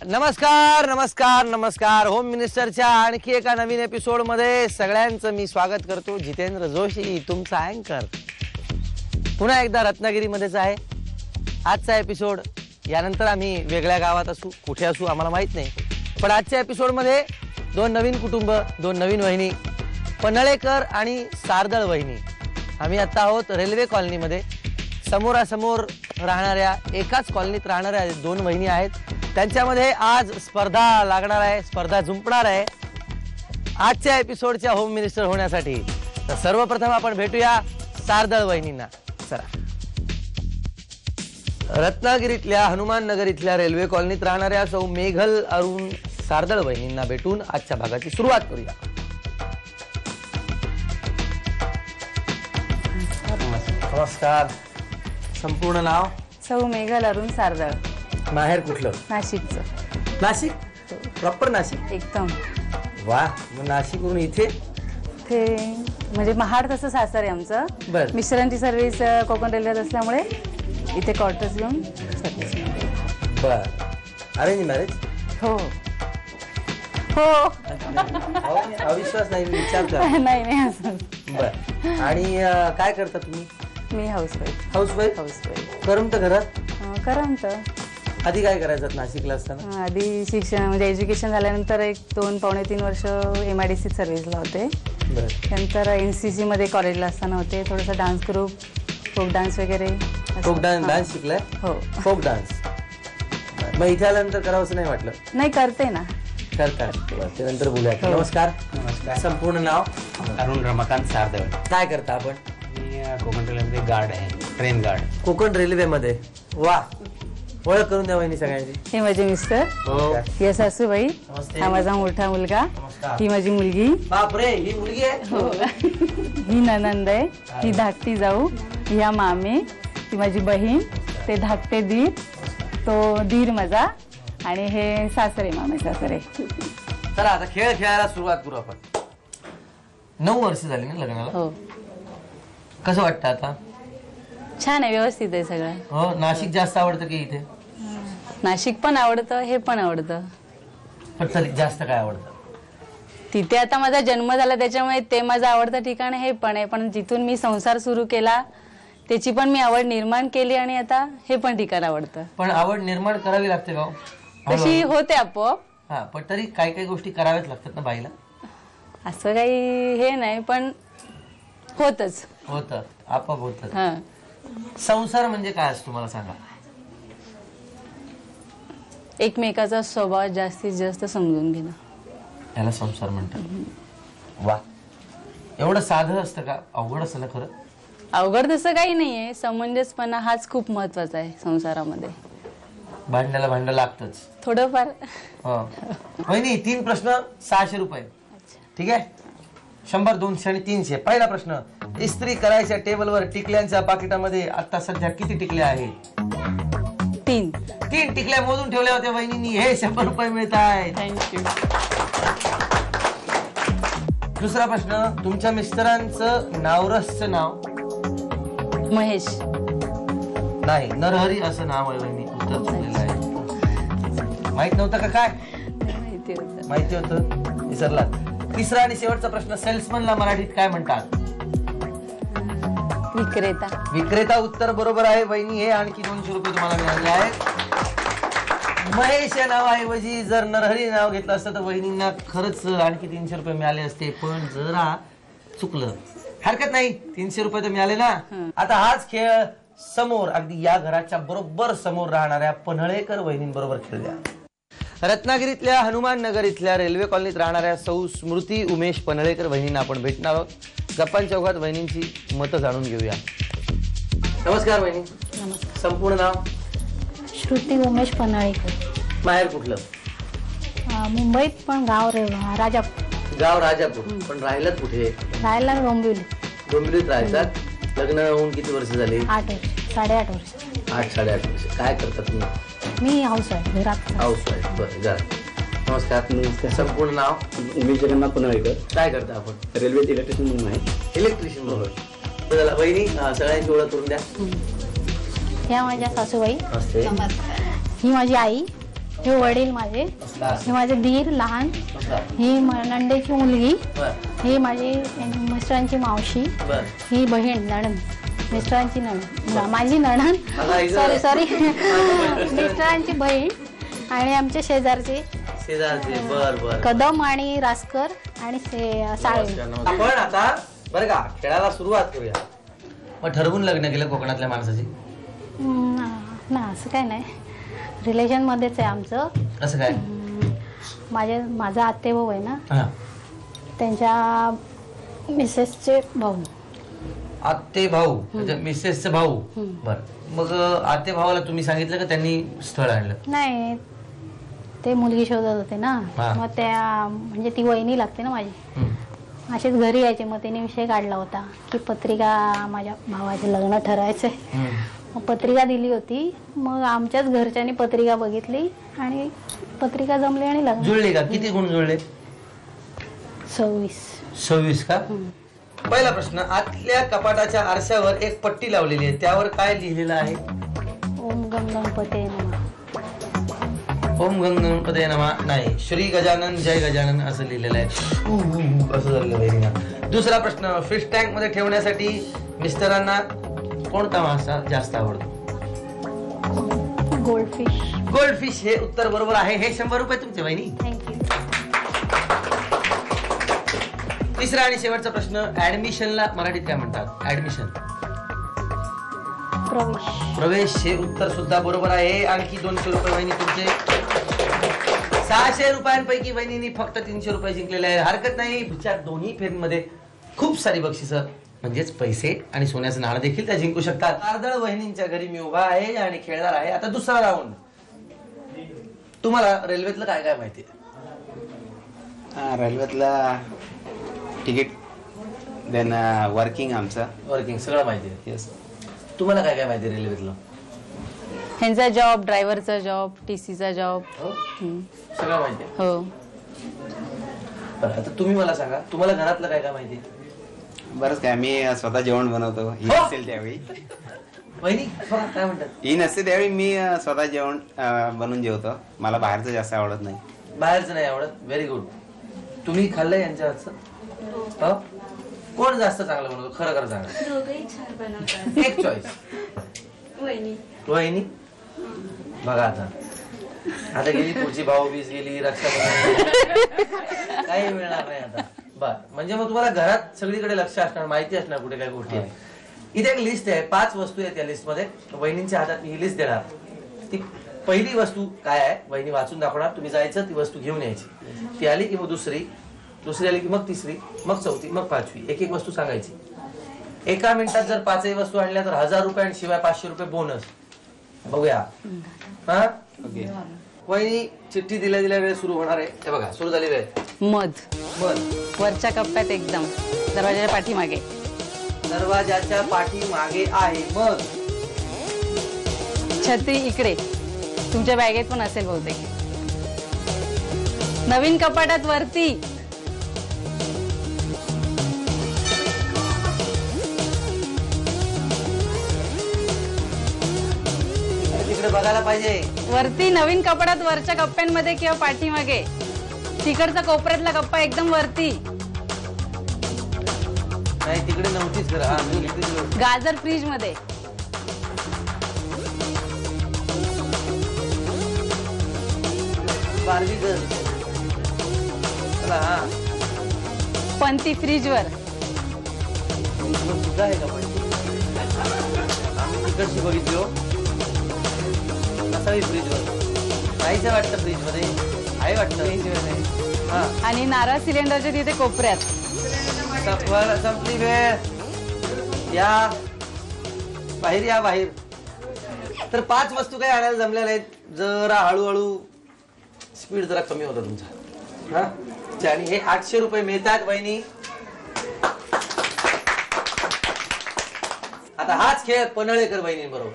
नमस्कार नमस्कार नमस्कार. होम मिनिस्टरच्या आणखी एका नवीन एपिसोड मध्ये सगळ्यांचं मी स्वागत करतो. जितेंद्र जोशी तुमचा अँकर पुन्हा एकदा रत्नागिरीमध्येच आहे. आजचा एपिसोड यानंतर आम्ही वेगळ्या गावात असू, कुठे असू आम्हाला माहित नाही, पण आजच्या एपिसोडमध्ये दोन नवीन कुटुंब, दोन नवीन वहिनी, पन्हाळेकर आणि सारदळ वहिनी. आम्ही आता आहोत रेल्वे कॉलनीमध्ये. समोरासमोर राहणाऱ्या, एकाच कॉलनीत राहणाऱ्या दोन वहिनी आहेत. त्यांच्यामध्ये आज स्पर्धा लागणार आहे, स्पर्धा जुंपणार आहे आजच्या एपिसोडच्या होम मिनिस्टर होण्यासाठी. तर सर्वप्रथम आपण भेटूया सारदळ वहिनींना. चला. रत्नागिरीतल्या हनुमान नगर इथल्या रेल्वे कॉलनीत राहणाऱ्या सौ मेघल अरुण सारदळ वहिनींना भेटून आजच्या भागाची सुरुवात करूया. नमस्कार. संपूर्ण नाव? सौ मेघल अरुण सारदळ. माहेर कुठलं? नाशिकचं. नाशिक? प्रॉपर नाशिक? एकदम. वा. मग नाशिकवरून इथे? ते म्हणजे महाड तसं सासर आहे आमचं. बर. मिस्टरांची सर्व्हिस कोकण रेल्वेत असल्यामुळे इथे क्वार्टर्स घेऊन सर्व्हिस. बर. Arrange marriage? हो हो. अविश्वास नाही, मी विचार कर. नाही नाही असं. बर. आणि काय करता तुम्ही? मी हाऊसवाईफ. हाऊसवाईफ? हाऊसवाईफ. करमत घरात? करमत. आधी काय करायचं नाशिकला असताना? आधी शिक्षण म्हणजे एज्युकेशन झाल्यानंतर एक 2-3 वर्ष MIDC सर्व्हिसला होते. नंतर NCC मध्ये कॉलेजला असताना होते. थोडासा डान्स ग्रुप, फोक डान्स वगैरे. फोक डान्स शिकलाय? हो. Folk dance. मग इथे आल्यानंतर करावंसं नाही वाटलं? नाही, करते ना. करतात. ते नंतर बोलूया. नमस्कार. नमस्कार. संपूर्ण नाव? अरुण रमाकांत सारदळ. काय करता आपण? मी कोकण रेल्वेमध्ये गार्ड आहे, ट्रेन गार्ड. कोकण रेल्वेमध्ये? वा. ओळख करून द्या वहिनी सगळ्यांची. हे माझे मिस्टर. हो. ही सासूबाई. नमस्ते. हा माझा मोठा मुलगा. नमस्कार. ही माझी मुलगी. बापरे, ही मुलगी आहे? हो. ही ननंद आहे. ही धाकटी जाऊ. ह्या मामे. ही माझी बहीण. ते धाकटे दीर. तो दीर माझा. आणि हे सासरे, मामे सासरे. चला आता खेळ खेळायला सुरुवात करू आपण. 9 वर्ष झाली ना लग्नाला? हो. कसं वाटतं आता? छान आहे, व्यवस्थित आहे सगळं. हो. नाशिक जास्त आवडतं की इथे? नाशिक पण आवडतं, हे पण आवडतं. पण तरी जास्त काय आवडतं? तिथे आता माझा जन्म झाला त्याच्यामुळे ते माझं आवडतं ठिकाण हे पण आहे. पण जिथून मी संसार सुरू केला त्याची पण मी आवड निर्माण केली आणि आता हे पण ठिकाण आवडतं. पण आवड निर्माण करावी लागते का? तशी होते आपोआप. हा, पण तरी काही काही गोष्टी कराव्याच लागतात ना बाईला. असं काही हे नाही, पण होतच. होतं, आपोआप होतं. हा. संसार म्हणजे काय असतो मला सांगा? एकमेकाचा स्वभाव जास्तीत जास्त समजून घेणं, याला संसार म्हणतात. वा. एवढं साधं असतं का? अवघड असतं ना खरं? अवघड तसं काही नाहीये. समंजसपणा हाच खूप महत्वाचा आहे संसारामध्ये. भांड्याला भांडं लागतच थोडंफार. हो. वहिनी, 3 प्रश्न, 600 रुपये. ठीक आहे? 100, 200 आणि 300. पहिला प्रश्न. इस्त्री करायच्या टेबलवर टिकल्यांच्या पाकिटामध्ये आता सध्या किती टिकल्या आहेत? 3. 3 टिकल्या मोजून ठेवल्या होत्या वहिनींनी. हे 100 रुपये मिळत आहेत. थँक्यू. दुसरा प्रश्न. तुमच्या मिस्टरांचं नावरसचं नाव? महेश. नाही, नरहरी असं नाव आहे वहिनी. उत्तर चुकलेलं आहे. माहित नव्हतं का काय? माहिती होतं. माहिती होतं, विसरला. तिसरा आणि शेवटचा प्रश्न. सेल्समनला मराठीत काय म्हणतात? विक्रेता. विक्रेता. उत्तर बरोबर आहे वहिनी. हे आणखी 200 रुपये तुम्हाला मिळाले आहेत. महेश या नावाऐवजी जर नरहरी नाव घेतलं असतं तर वहिनींना खरंच आणखी 300 रुपये मिळाले असते. पण जरा चुकलं. हरकत नाही, 300 रुपये तर मिळाले ना. आता हाच खेळ समोर, अगदी या घराच्या बरोबर समोर राहणाऱ्या पन्हाळेकर वहिनींबरोबर खेळूया. रत्नागिरीतल्या हनुमान नगर इथल्या रेल्वे कॉलनीत राहणाऱ्या सौ स्मृती उमेश पन्हाळेकर वहिनींना आपण भेटणार आहोत. गप्पांच्या ओघात वहिनींची मतं जाणून घेऊया. नमस्कार वहिनी. नमस्कार. संपूर्ण नाव? श्रुती उमेश पन्हाळेकर. माहेर कुठलं? मुंबईत, पण गाव राजापूर. गाव राजापूर. पण राहिलात कुठे? राहायला डोंबिवली. डोंबिवलीत राहायचात. लग्न होऊन किती वर्ष झाली? 8 वर्ष, 8.5 वर्ष. 8-8.5 वर्ष. काय करतात तुम्ही? मी हाऊसवाईफ, घरात. हाऊसवाईफ. बरं, घरात. नमस्कार. नमस्कार. संपूर्ण नाव? उमेश जगन्नाथ पन्हाळेकर. काय करता आपण? रेल्वेत इलेक्ट्रिशियन म्हणून आहे. इलेक्ट्रिशियन बरोबर. चला वहिनी, सगळ्यांची ओळख करून द्या. ह्या माझ्या सासूबाई. नमस्ते. ही माझी आई. हे वडील माझे, हे माझे दीर लहान, ही नंदेची मुलगी, ही माझी मिस्टरांची मावशी, ही बहीण नणंद, मिस्टरांची नणंद, माझी नणंद, सॉरी मिस्टरांची बहीण आणि आमच्या शेजारचे कदम आणि रासकर आणि साळवे. आपण आता बरं का खेळाला सुरुवात करूया. मग ठरवून लग्न केलं कोकणातल्या माणसाची? ना असं काय नाही, रिलेशन मध्येच आहे आमचं. असं काय? माझा आत्ते भाऊ आहे ना, त्यांच्या मिसेसचे भाऊ. आत्ते भाऊ म्हणजे मिसेसचे भाऊ. बर, मग आत्ते भावाला तुम्ही सांगितलं का त्यांनी स्थळ आणलं? नाही, ते मुलगी शोधत होते ना, मग त्या म्हणजे ती वहिनी लागते ना माझी, असेच घरी यायचे. मग त्याने विषय काढला होता की पत्रिका माझ्या भावाचे लग्न ठरायचंय. मग पत्रिका दिली होती. मग आमच्याच घरच्यांनी पत्रिका बघितली आणि पत्रिका जमली आणि लग्न जुळले का? किती गुण जुळले? 26 का? पहिला प्रश्न, आतल्या कपाटाच्या आरशावर एक पट्टी लावलेली आहे, त्यावर काय लिहिलेलं आहे? ओम गम गणपते नमः. ओम गणपतये नमः नाही, श्री गजानन जय गजानन असं लिहिलेलं आहे. असं झालेलं आहे. दुसरा प्रश्न, फिश टँक मध्ये ठेवण्यासाठी मिस्टरांना कोणता मासा जास्त आवडतो? गोल्डफिश. गोल्डफिश हे उत्तर बरोबर आहे. हे 100 रुपये तुमचे बहिणी. थँक्यू. तिसरा आणि शेवटचा प्रश्न, ऍडमिशनला मराठीत काय म्हणतात? ऍडमिशन, प्रवेश हे उत्तर सुद्धा बरोबर आहे. आणखी 200 रुपये बहिणी तुमचे. 600 रुपयांपैकी बहिणींनी फक्त 300 रुपये जिंकलेले आहे. हरकत नाही, दोन्ही फेरीमध्ये खूप सारी बक्षिसं म्हणजेच पैसे आणि सोन्याचं नाणं देखील त्या जिंकू शकतात. अर्धळ वहिनींच्या घरी मी उभा आहे आणि खेळणार आहे आता दुसरा राऊंड. तुम्हाला रेल्वेतलं काय काय माहिती आहे? रेल्वेतला तिकीट, देन वर्किंग, आमचं वर्किंग सगळं माहिती आहे. येस. तुम्हाला काय काय माहिती आहे रेल्वेतलं? ह्यांचा जॉब, ड्रायव्हरचा जॉब, टीसीचा जॉब, सगळं माहिती आहे. हो. बरं, आता तुम्ही मला सांगा, तुम्हाला घरातलं काय काय माहिती आहे? बरंच काय, मी स्वतः जेवण बनवतो. ही नसेल त्यावेळी, वहिनी काय म्हणतात? ही नसते त्यावेळी मी स्वतः जेवण बनवून जेवतो. मला बाहेरचं जास्त आवडत नाही. बाहेरचं नाही आवडत. Very good. तुम्ही खाल्लंय यांच्या हातचं? हो? कोण जास्त चांगलं बनवतो? खरं खरं सांगा. दोघंही छान बनवतात. एक चॉईस. वहिनी बघा आता गेली पुढची भाऊबीज गेली, रक्षाबंधन काही मिळणार नाही आता. बर, म्हणजे मग तुम्हाला घरात सगळीकडे लक्ष असणार, माहिती असणार कुठे काय गोष्टी आहेत. इथे एक लिस्ट आहे, 5 वस्तू आहेत. या लिस्ट मध्ये वहिनींच्या हातात ही लिस्ट देणार. ती पहिली वस्तू काय आहे वहिनी वाचून दाखवणार. तुम्ही जायचं, ती वस्तू घेऊन यायची. ती आली की मग दुसरी आली की मग तिसरी, मग चौथी, मग 5वी. एक एक वस्तू सांगायची. एका मिनिटात जर 5ही वस्तू आणल्या तर 1000 रुपये आणि शिवाय 500 रुपये बोनस. बघूया. हा, ओके. वहिनी चिठ्ठी दिल्या वेळ सुरू होणार आहे. हे बघा, सुरू झाली वेळ. मध मध वरच्या कप्प्यात एकदम दरवाजाच्या पाठीमागे. दरवाजाच्या पाठीमागे आहे मध. छत्री इकडे तुमच्या बॅगेत पण असेल बहुतेक. नवीन कपाटात वरती. तिकडे बघायला पाहिजे. वरती नवीन कपाटात वरच्या कप्प्यांमध्ये किंवा पाठीमागे. तिकडचा कोपऱ्यातला कप्पा एकदम वरती. नाही, तिकडे नव्हतीच खरं. हा, गाजर फ्रीज मध्ये. Barbie girl. चला, हा. पंती फ्रीज वर. सुद्धा आहे का पण? आम्ही तिकडची बघितली हो. नसावी फ्रीज वर. नाहीच वाटतं फ्रीज मध्ये. आहे वाटतं फ्रीज मध्ये. हा. आणि नारळ सिलेंडरच्या तिथे कोपऱ्यात. संपली वेळ. या बाहेर, या बाहेर. तर 5 वस्तू काही आणायला जमल्या नाहीत. जरा हळूहळू स्पीड जरा कमी होता तुमचा. हा, आणि हे 800 रुपये मिळतात वहिनी. आता हाच खेळ पनळेकर बहिणी बरोबर.